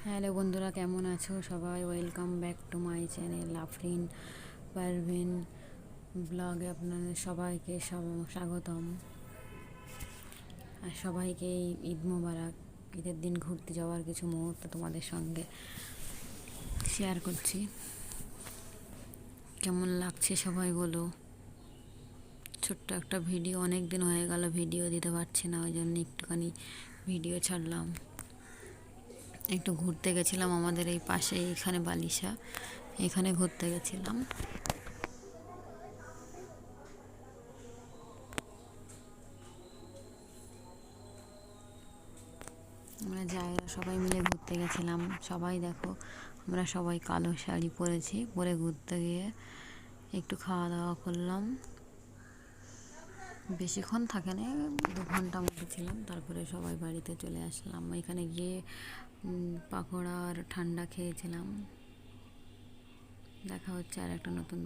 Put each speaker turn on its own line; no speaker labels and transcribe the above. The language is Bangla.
হ্যালো বন্ধুরা, কেমন আছো সবাই? Welcome back to my channel Afrin Parvin ব্লগে আপনাদের সবাইকে স্বাগতম। আর সবাইকে এই ঈদ মোবারক। ঈদের দিন ঘুরতে যাওয়ার কিছু মুহূর্ত তোমাদের সঙ্গে শেয়ার করছি। কেমন লাগছে সবাই বলো। ছোট্ট একটা ভিডিও, অনেক দিন হয়ে গেল ভিডিও দিতে পারছি না, ওই জন্য একটুখানি ভিডিও ছাড়লাম। একটু ঘুরতে গেছিলাম আমাদের এই পাশে, এখানে বালিশা, এখানে ঘুরতে গেছিলাম। আমরা জায়গা সবাই মিলে ঘুরতে গেছিলাম। সবাই দেখো, আমরা সবাই কালো শাড়ি পরেছি, পরে ঘুরতে গিয়ে একটু খাওয়া দাওয়া করলাম। বেশিক্ষণ থাকে না, 2 ঘন্টা মতো ছিলাম, তারপরে সবাই বাড়িতে চলে আসলাম। এখানে গিয়ে পাকোড়া আর ঠান্ডা খেয়েছিলাম। দেখা হচ্ছে আর একটা নতুন